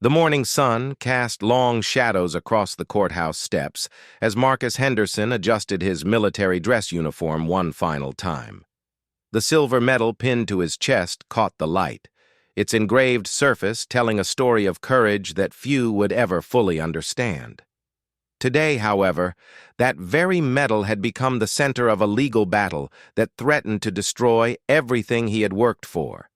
The morning sun cast long shadows across the courthouse steps as Marcus Henderson adjusted his military dress uniform one final time. The silver medal pinned to his chest caught the light, its engraved surface telling a story of courage that few would ever fully understand. Today, however, that very medal had become the center of a legal battle that threatened to destroy everything he had worked for.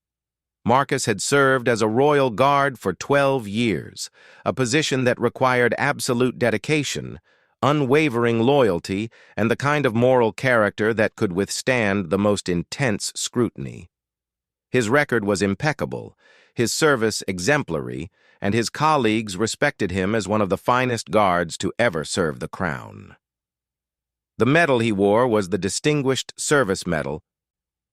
Marcus had served as a royal guard for 12 years, a position that required absolute dedication, unwavering loyalty, and the kind of moral character that could withstand the most intense scrutiny. His record was impeccable, his service exemplary, and his colleagues respected him as one of the finest guards to ever serve the crown. The medal he wore was the Distinguished Service Medal,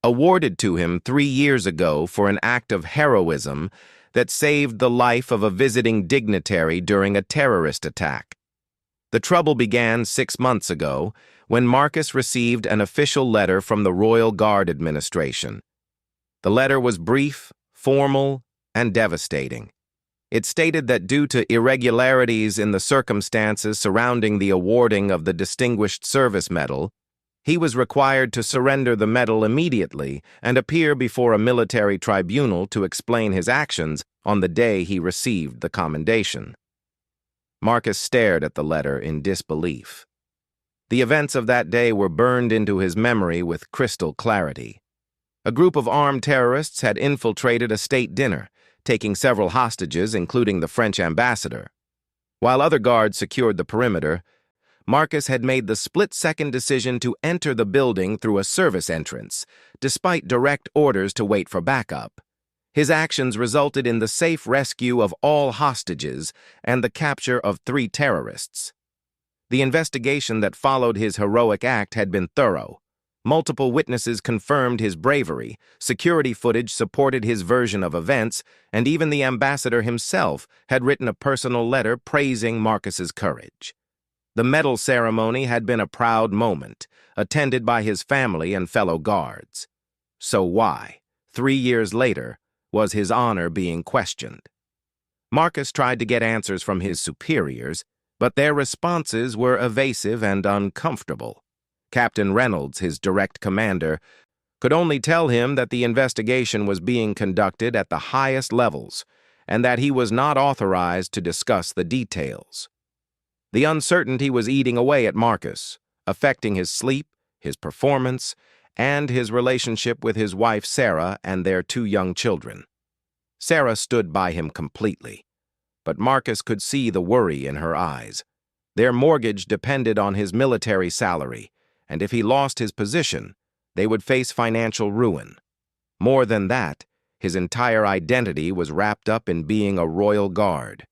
awarded to him 3 years ago for an act of heroism that saved the life of a visiting dignitary during a terrorist attack. The trouble began 6 months ago when Marcus received an official letter from the Royal Guard Administration. The letter was brief, formal, and devastating. It stated that due to irregularities in the circumstances surrounding the awarding of the Distinguished Service Medal, he was required to surrender the medal immediately and appear before a military tribunal to explain his actions on the day he received the commendation. Marcus stared at the letter in disbelief. The events of that day were burned into his memory with crystal clarity. A group of armed terrorists had infiltrated a state dinner, taking several hostages, including the French ambassador. While other guards secured the perimeter, Marcus had made the split-second decision to enter the building through a service entrance, despite direct orders to wait for backup. His actions resulted in the safe rescue of all hostages and the capture of 3 terrorists. The investigation that followed his heroic act had been thorough. Multiple witnesses confirmed his bravery, security footage supported his version of events, and even the ambassador himself had written a personal letter praising Marcus's courage. The medal ceremony had been a proud moment, attended by his family and fellow guards. So why, 3 years later, was his honor being questioned? Marcus tried to get answers from his superiors, but their responses were evasive and uncomfortable. Captain Reynolds, his direct commander, could only tell him that the investigation was being conducted at the highest levels and that he was not authorized to discuss the details. The uncertainty was eating away at Marcus, affecting his sleep, his performance, and his relationship with his wife Sarah and their 2 young children. Sarah stood by him completely, but Marcus could see the worry in her eyes. Their mortgage depended on his military salary, and if he lost his position, they would face financial ruin. More than that, his entire identity was wrapped up in being a royal guard.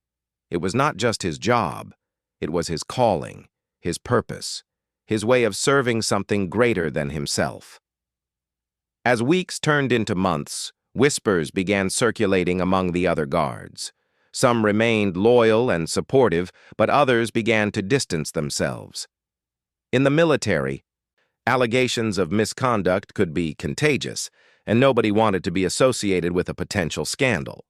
It was not just his job. It was his calling, his purpose, his way of serving something greater than himself. As weeks turned into months, whispers began circulating among the other guards. Some remained loyal and supportive, but others began to distance themselves. In the military, allegations of misconduct could be contagious, and nobody wanted to be associated with a potential scandal.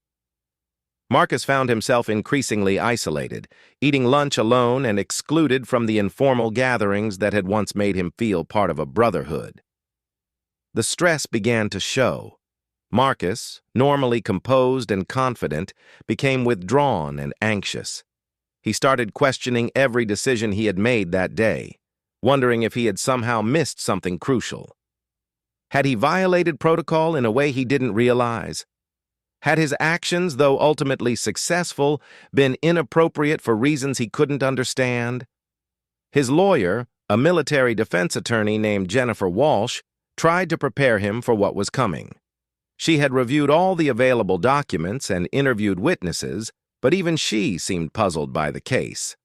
Marcus found himself increasingly isolated, eating lunch alone and excluded from the informal gatherings that had once made him feel part of a brotherhood. The stress began to show. Marcus, normally composed and confident, became withdrawn and anxious. He started questioning every decision he had made that day, wondering if he had somehow missed something crucial. Had he violated protocol in a way he didn't realize? Had his actions, though ultimately successful, been inappropriate for reasons he couldn't understand? His lawyer, a military defense attorney named Jennifer Walsh, tried to prepare him for what was coming. She had reviewed all the available documents and interviewed witnesses, but even she seemed puzzled by the case.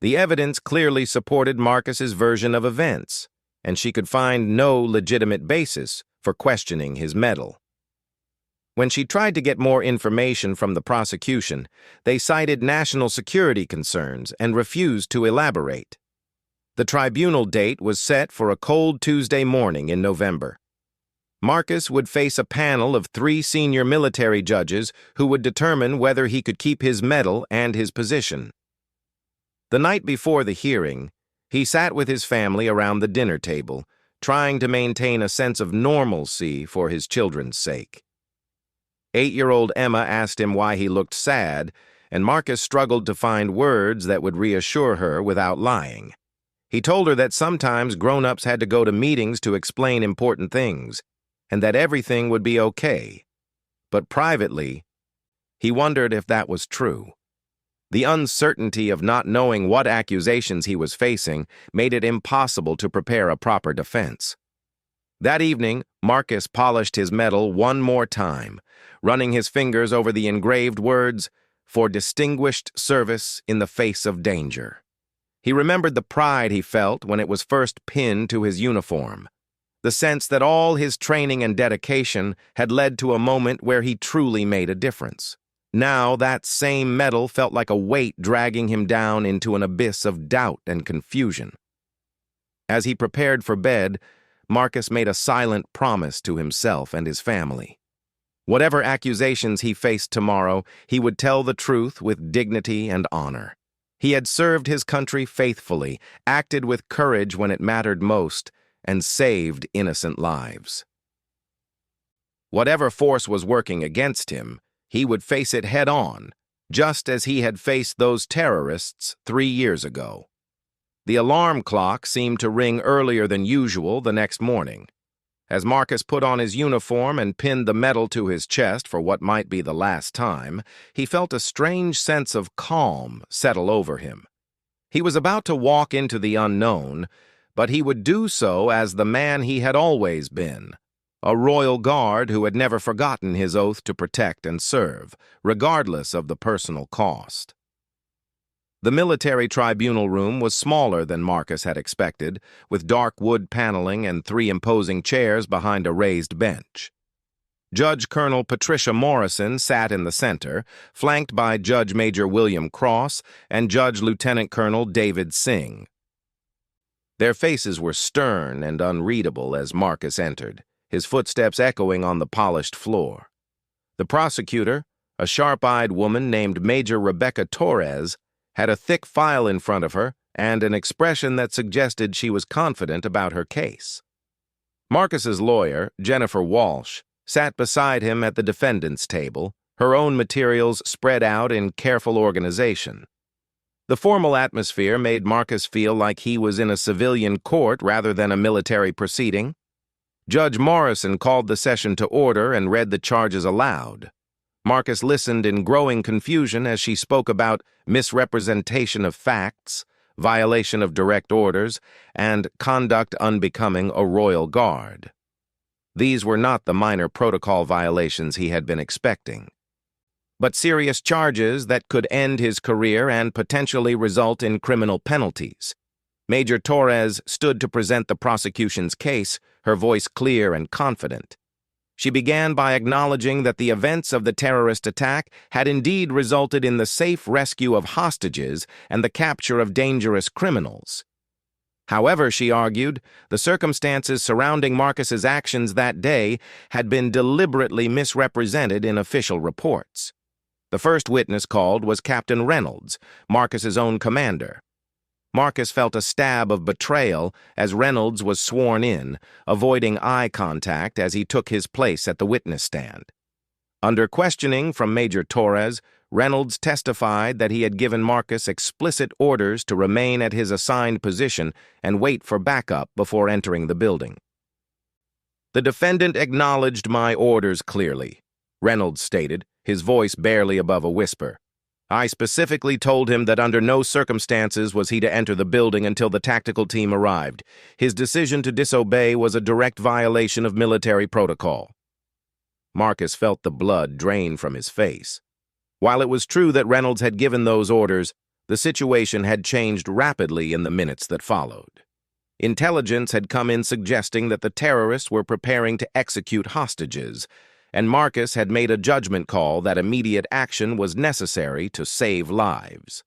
The evidence clearly supported Marcus's version of events, and she could find no legitimate basis for questioning his medal. When she tried to get more information from the prosecution, they cited national security concerns and refused to elaborate. The tribunal date was set for a cold Tuesday morning in November. Marcus would face a panel of 3 senior military judges who would determine whether he could keep his medal and his position. The night before the hearing, he sat with his family around the dinner table, trying to maintain a sense of normalcy for his children's sake. 8-year-old Emma asked him why he looked sad, and Marcus struggled to find words that would reassure her without lying. He told her that sometimes grown-ups had to go to meetings to explain important things, and that everything would be okay. But privately, he wondered if that was true. The uncertainty of not knowing what accusations he was facing made it impossible to prepare a proper defense. That evening, Marcus polished his medal one more time, running his fingers over the engraved words, "For distinguished service in the face of danger." He remembered the pride he felt when it was first pinned to his uniform, the sense that all his training and dedication had led to a moment where he truly made a difference. Now that same medal felt like a weight dragging him down into an abyss of doubt and confusion. As he prepared for bed, Marcus made a silent promise to himself and his family. Whatever accusations he faced tomorrow, he would tell the truth with dignity and honor. He had served his country faithfully, acted with courage when it mattered most, and saved innocent lives. Whatever force was working against him, he would face it head-on, just as he had faced those terrorists 3 years ago. The alarm clock seemed to ring earlier than usual the next morning. As Marcus put on his uniform and pinned the medal to his chest for what might be the last time, he felt a strange sense of calm settle over him. He was about to walk into the unknown, but he would do so as the man he had always been, a royal guard who had never forgotten his oath to protect and serve, regardless of the personal cost. The military tribunal room was smaller than Marcus had expected, with dark wood paneling and 3 imposing chairs behind a raised bench. Judge Colonel Patricia Morrison sat in the center, flanked by Judge Major William Cross and Judge Lieutenant Colonel David Singh. Their faces were stern and unreadable as Marcus entered, his footsteps echoing on the polished floor. The prosecutor, a sharp-eyed woman named Major Rebecca Torres, had a thick file in front of her and an expression that suggested she was confident about her case. Marcus's lawyer, Jennifer Walsh, sat beside him at the defendant's table, her own materials spread out in careful organization. The formal atmosphere made Marcus feel like he was in a civilian court rather than a military proceeding. Judge Morrison called the session to order and read the charges aloud. Marcus listened in growing confusion as she spoke about misrepresentation of facts, violation of direct orders, and conduct unbecoming a royal guard. These were not the minor protocol violations he had been expecting, but serious charges that could end his career and potentially result in criminal penalties. Major Torres stood to present the prosecution's case, her voice clear and confident. She began by acknowledging that the events of the terrorist attack had indeed resulted in the safe rescue of hostages and the capture of dangerous criminals. However, she argued, the circumstances surrounding Marcus's actions that day had been deliberately misrepresented in official reports. The first witness called was Captain Reynolds, Marcus's own commander. Marcus felt a stab of betrayal as Reynolds was sworn in, avoiding eye contact as he took his place at the witness stand. Under questioning from Major Torres, Reynolds testified that he had given Marcus explicit orders to remain at his assigned position and wait for backup before entering the building. "The defendant acknowledged my orders clearly," Reynolds stated, his voice barely above a whisper. "I specifically told him that under no circumstances was he to enter the building until the tactical team arrived. His decision to disobey was a direct violation of military protocol." Marcus felt the blood drain from his face. While it was true that Reynolds had given those orders, the situation had changed rapidly in the minutes that followed. Intelligence had come in suggesting that the terrorists were preparing to execute hostages, and Marcus had made a judgment call that immediate action was necessary to save lives.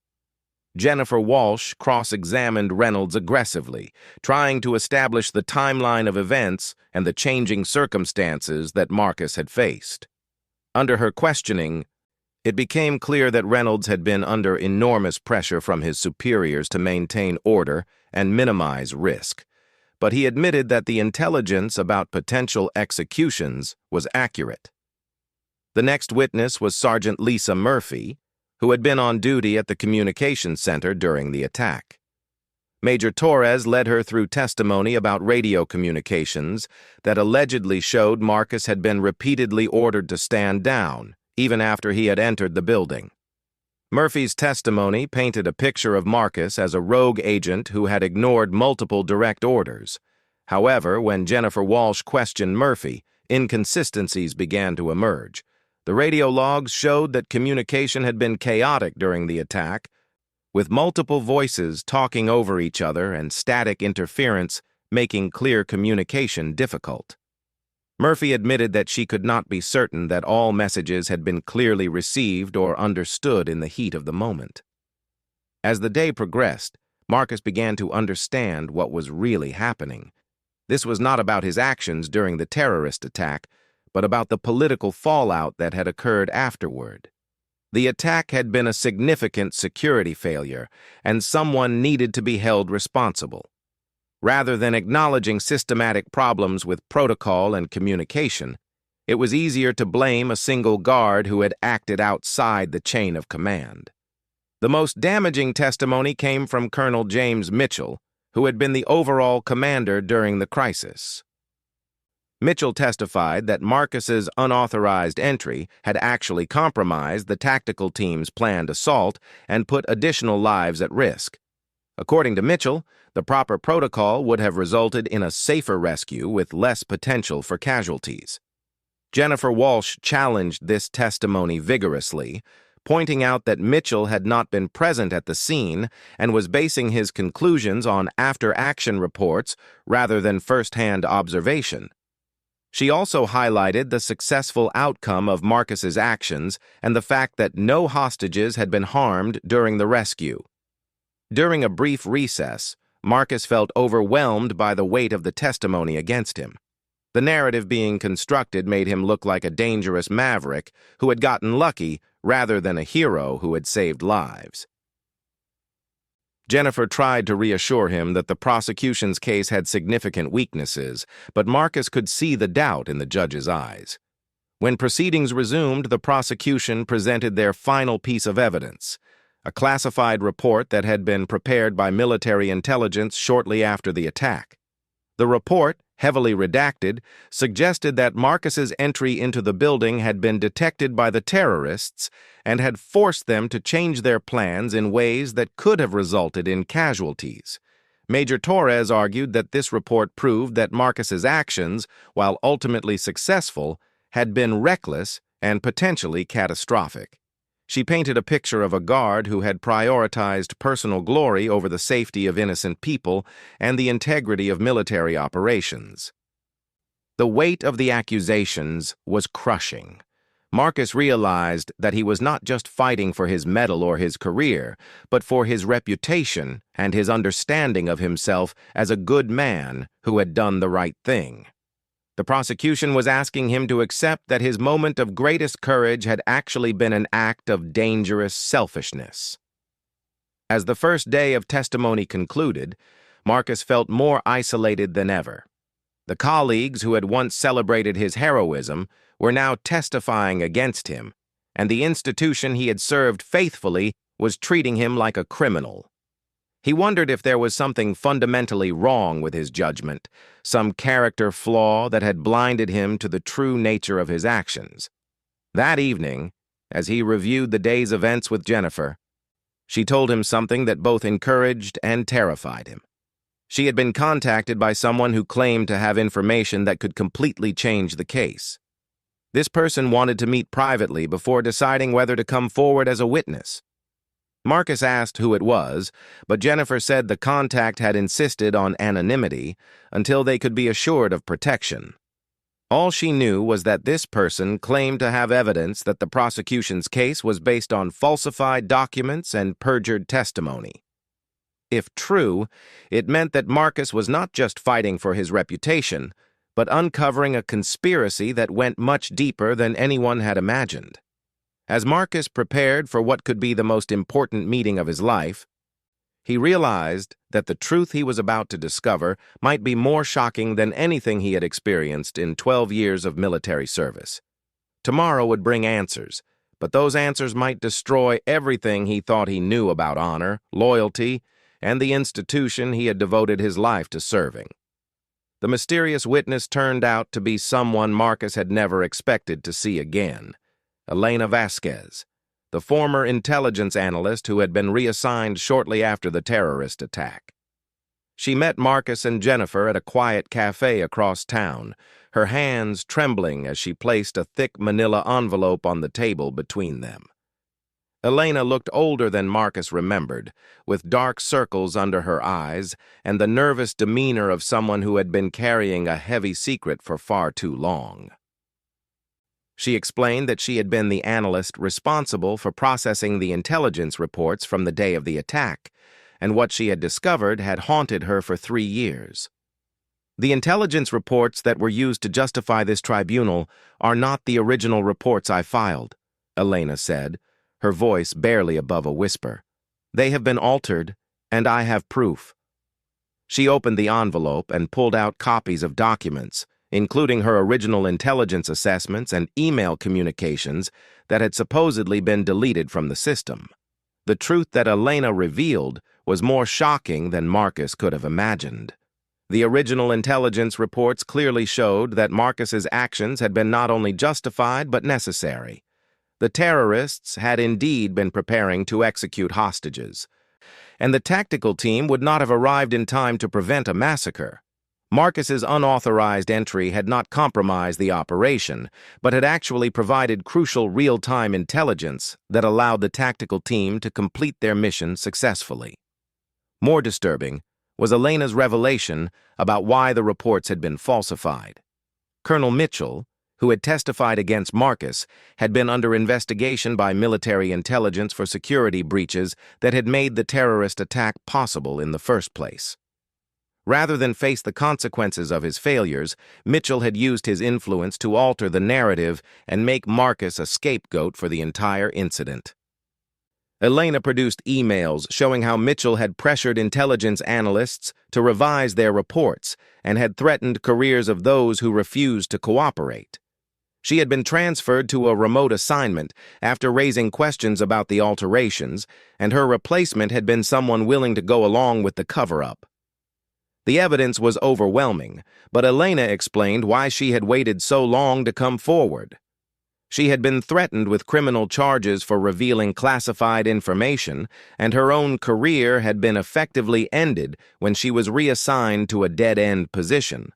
Jennifer Walsh cross-examined Reynolds aggressively, trying to establish the timeline of events and the changing circumstances that Marcus had faced. Under her questioning, it became clear that Reynolds had been under enormous pressure from his superiors to maintain order and minimize risk, but he admitted that the intelligence about potential executions was accurate. The next witness was Sergeant Lisa Murphy, who had been on duty at the communications center during the attack. Major Torres led her through testimony about radio communications that allegedly showed Marcus had been repeatedly ordered to stand down, even after he had entered the building. Murphy's testimony painted a picture of Marcus as a rogue agent who had ignored multiple direct orders. However, when Jennifer Walsh questioned Murphy, inconsistencies began to emerge. The radio logs showed that communication had been chaotic during the attack, with multiple voices talking over each other and static interference making clear communication difficult. Murphy admitted that she could not be certain that all messages had been clearly received or understood in the heat of the moment. As the day progressed, Marcus began to understand what was really happening. This was not about his actions during the terrorist attack, but about the political fallout that had occurred afterward. The attack had been a significant security failure, and someone needed to be held responsible. Rather than acknowledging systematic problems with protocol and communication, it was easier to blame a single guard who had acted outside the chain of command. The most damaging testimony came from Colonel James Mitchell, who had been the overall commander during the crisis. Mitchell testified that Marcus's unauthorized entry had actually compromised the tactical team's planned assault and put additional lives at risk. According to Mitchell, the proper protocol would have resulted in a safer rescue with less potential for casualties. Jennifer Walsh challenged this testimony vigorously, pointing out that Mitchell had not been present at the scene and was basing his conclusions on after-action reports rather than first-hand observation. She also highlighted the successful outcome of Marcus's actions and the fact that no hostages had been harmed during the rescue. During a brief recess, Marcus felt overwhelmed by the weight of the testimony against him. The narrative being constructed made him look like a dangerous maverick who had gotten lucky rather than a hero who had saved lives. Jennifer tried to reassure him that the prosecution's case had significant weaknesses, but Marcus could see the doubt in the judge's eyes. When proceedings resumed, the prosecution presented their final piece of evidence, a classified report that had been prepared by military intelligence shortly after the attack. The report, heavily redacted, suggested that Marcus's entry into the building had been detected by the terrorists and had forced them to change their plans in ways that could have resulted in casualties. Major Torres argued that this report proved that Marcus's actions, while ultimately successful, had been reckless and potentially catastrophic. She painted a picture of a guard who had prioritized personal glory over the safety of innocent people and the integrity of military operations. The weight of the accusations was crushing. Marcus realized that he was not just fighting for his medal or his career, but for his reputation and his understanding of himself as a good man who had done the right thing. The prosecution was asking him to accept that his moment of greatest courage had actually been an act of dangerous selfishness. As the first day of testimony concluded, Marcus felt more isolated than ever. The colleagues who had once celebrated his heroism were now testifying against him, and the institution he had served faithfully was treating him like a criminal. He wondered if there was something fundamentally wrong with his judgment, some character flaw that had blinded him to the true nature of his actions. That evening, as he reviewed the day's events with Jennifer, she told him something that both encouraged and terrified him. She had been contacted by someone who claimed to have information that could completely change the case. This person wanted to meet privately before deciding whether to come forward as a witness. Marcus asked who it was, but Jennifer said the contact had insisted on anonymity until they could be assured of protection. All she knew was that this person claimed to have evidence that the prosecution's case was based on falsified documents and perjured testimony. If true, it meant that Marcus was not just fighting for his reputation, but uncovering a conspiracy that went much deeper than anyone had imagined. As Marcus prepared for what could be the most important meeting of his life, he realized that the truth he was about to discover might be more shocking than anything he had experienced in 12 years of military service. Tomorrow would bring answers, but those answers might destroy everything he thought he knew about honor, loyalty, and the institution he had devoted his life to serving. The mysterious witness turned out to be someone Marcus had never expected to see again: Elena Vasquez, the former intelligence analyst who had been reassigned shortly after the terrorist attack. She met Marcus and Jennifer at a quiet cafe across town, her hands trembling as she placed a thick manila envelope on the table between them. Elena looked older than Marcus remembered, with dark circles under her eyes and the nervous demeanor of someone who had been carrying a heavy secret for far too long. She explained that she had been the analyst responsible for processing the intelligence reports from the day of the attack, and what she had discovered had haunted her for 3 years. The intelligence reports that were used to justify this tribunal are not the original reports I filed, Elena said, her voice barely above a whisper. They have been altered, and I have proof. She opened the envelope and pulled out copies of documents, including her original intelligence assessments and email communications that had supposedly been deleted from the system. The truth that Elena revealed was more shocking than Marcus could have imagined. The original intelligence reports clearly showed that Marcus's actions had been not only justified but necessary. The terrorists had indeed been preparing to execute hostages, and the tactical team would not have arrived in time to prevent a massacre. Marcus's unauthorized entry had not compromised the operation, but had actually provided crucial real-time intelligence that allowed the tactical team to complete their mission successfully. More disturbing was Elena's revelation about why the reports had been falsified. Colonel Mitchell, who had testified against Marcus, had been under investigation by military intelligence for security breaches that had made the terrorist attack possible in the first place. Rather than face the consequences of his failures, Mitchell had used his influence to alter the narrative and make Marcus a scapegoat for the entire incident. Elena produced emails showing how Mitchell had pressured intelligence analysts to revise their reports and had threatened careers of those who refused to cooperate. She had been transferred to a remote assignment after raising questions about the alterations, and her replacement had been someone willing to go along with the cover-up. The evidence was overwhelming, but Elena explained why she had waited so long to come forward. She had been threatened with criminal charges for revealing classified information, and her own career had been effectively ended when she was reassigned to a dead-end position.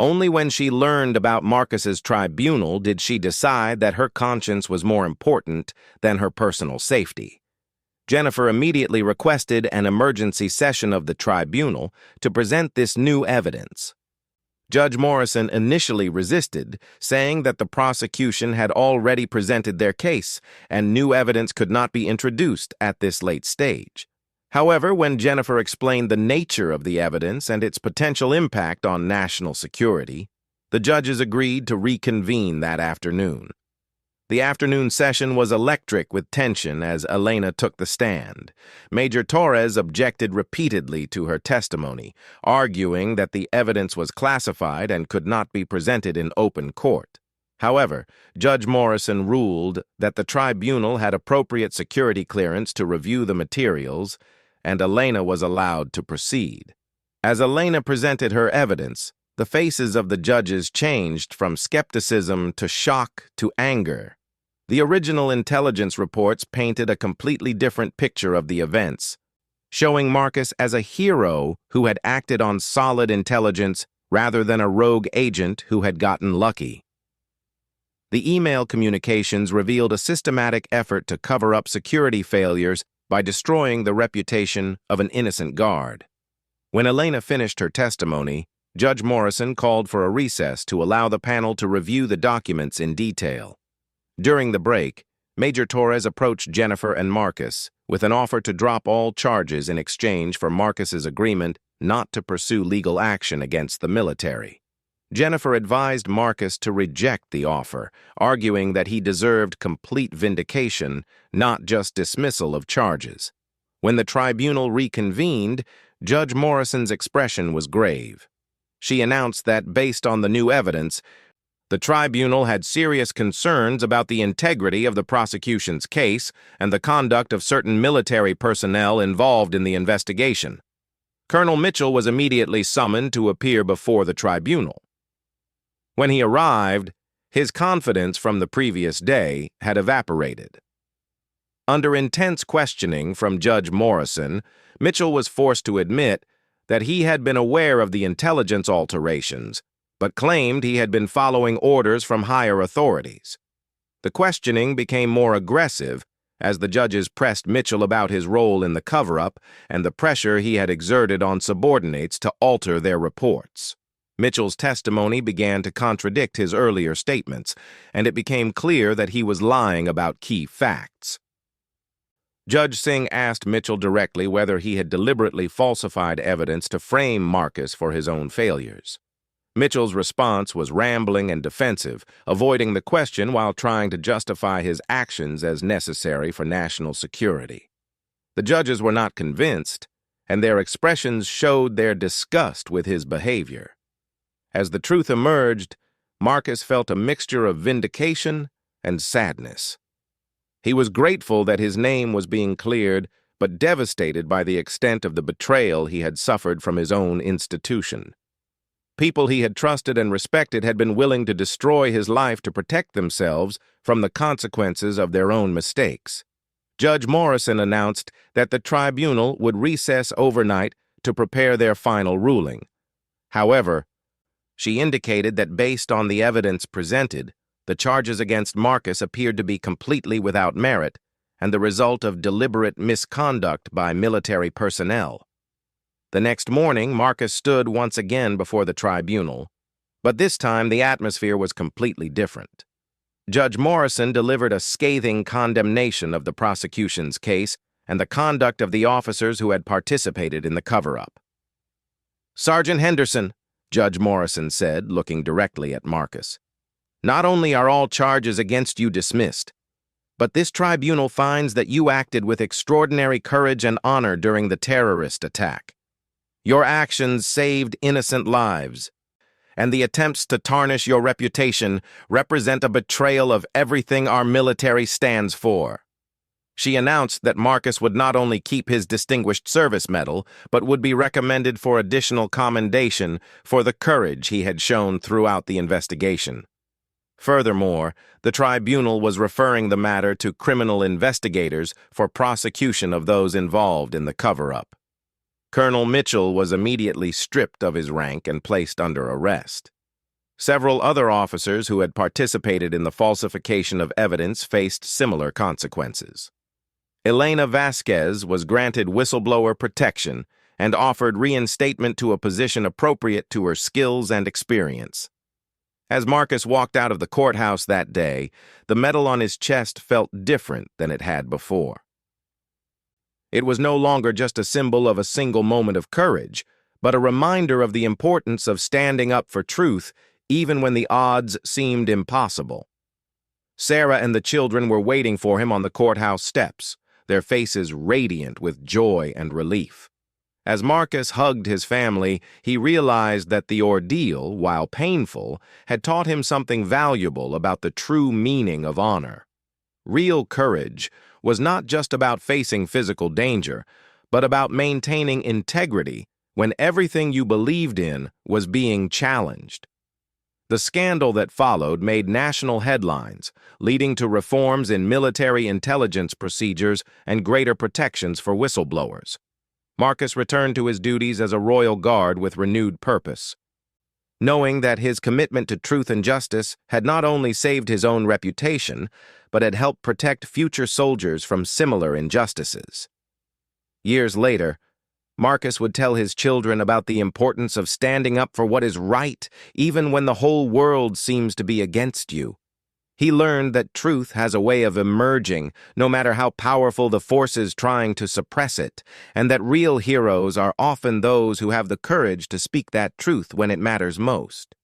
Only when she learned about Marcus's tribunal did she decide that her conscience was more important than her personal safety. Jennifer immediately requested an emergency session of the tribunal to present this new evidence. Judge Morrison initially resisted, saying that the prosecution had already presented their case and new evidence could not be introduced at this late stage. However, when Jennifer explained the nature of the evidence and its potential impact on national security, the judges agreed to reconvene that afternoon. The afternoon session was electric with tension as Elena took the stand. Major Torres objected repeatedly to her testimony, arguing that the evidence was classified and could not be presented in open court. However, Judge Morrison ruled that the tribunal had appropriate security clearance to review the materials, and Elena was allowed to proceed. As Elena presented her evidence, the faces of the judges changed from skepticism to shock to anger. The original intelligence reports painted a completely different picture of the events, showing Marcus as a hero who had acted on solid intelligence rather than a rogue agent who had gotten lucky. The email communications revealed a systematic effort to cover up security failures by destroying the reputation of an innocent guard. When Elena finished her testimony, Judge Morrison called for a recess to allow the panel to review the documents in detail. During the break, Major Torres approached Jennifer and Marcus with an offer to drop all charges in exchange for Marcus's agreement not to pursue legal action against the military. Jennifer advised Marcus to reject the offer, arguing that he deserved complete vindication, not just dismissal of charges. When the tribunal reconvened, Judge Morrison's expression was grave. She announced that, based on the new evidence, the tribunal had serious concerns about the integrity of the prosecution's case and the conduct of certain military personnel involved in the investigation. Colonel Mitchell was immediately summoned to appear before the tribunal. When he arrived, his confidence from the previous day had evaporated. Under intense questioning from Judge Morrison, Mitchell was forced to admit that he had been aware of the intelligence alterations, but claimed he had been following orders from higher authorities. The questioning became more aggressive as the judges pressed Mitchell about his role in the cover-up and the pressure he had exerted on subordinates to alter their reports. Mitchell's testimony began to contradict his earlier statements, and it became clear that he was lying about key facts. Judge Singh asked Mitchell directly whether he had deliberately falsified evidence to frame Marcus for his own failures. Mitchell's response was rambling and defensive, avoiding the question while trying to justify his actions as necessary for national security. The judges were not convinced, and their expressions showed their disgust with his behavior. As the truth emerged, Marcus felt a mixture of vindication and sadness. He was grateful that his name was being cleared, but devastated by the extent of the betrayal he had suffered from his own institution. People he had trusted and respected had been willing to destroy his life to protect themselves from the consequences of their own mistakes. Judge Morrison announced that the tribunal would recess overnight to prepare their final ruling. However, she indicated that based on the evidence presented, the charges against Marcus appeared to be completely without merit and the result of deliberate misconduct by military personnel. The next morning, Marcus stood once again before the tribunal, but this time the atmosphere was completely different. Judge Morrison delivered a scathing condemnation of the prosecution's case and the conduct of the officers who had participated in the cover-up. "Sergeant Henderson," Judge Morrison said, looking directly at Marcus, "not only are all charges against you dismissed, but this tribunal finds that you acted with extraordinary courage and honor during the terrorist attack. Your actions saved innocent lives, and the attempts to tarnish your reputation represent a betrayal of everything our military stands for." She announced that Marcus would not only keep his Distinguished Service Medal, but would be recommended for additional commendation for the courage he had shown throughout the investigation. Furthermore, the tribunal was referring the matter to criminal investigators for prosecution of those involved in the cover-up. Colonel Mitchell was immediately stripped of his rank and placed under arrest. Several other officers who had participated in the falsification of evidence faced similar consequences. Elena Vasquez was granted whistleblower protection and offered reinstatement to a position appropriate to her skills and experience. As Marcus walked out of the courthouse that day, the medal on his chest felt different than it had before. It was no longer just a symbol of a single moment of courage, but a reminder of the importance of standing up for truth even when the odds seemed impossible. Sarah and the children were waiting for him on the courthouse steps, their faces radiant with joy and relief. As Marcus hugged his family, he realized that the ordeal, while painful, had taught him something valuable about the true meaning of honor. Real courage was not just about facing physical danger, but about maintaining integrity when everything you believed in was being challenged. The scandal that followed made national headlines, leading to reforms in military intelligence procedures and greater protections for whistleblowers. Marcus returned to his duties as a royal guard with renewed purpose. Knowing that his commitment to truth and justice had not only saved his own reputation, but had helped protect future soldiers from similar injustices. Years later, Marcus would tell his children about the importance of standing up for what is right, even when the whole world seems to be against you. He learned that truth has a way of emerging, no matter how powerful the forces trying to suppress it, and that real heroes are often those who have the courage to speak that truth when it matters most.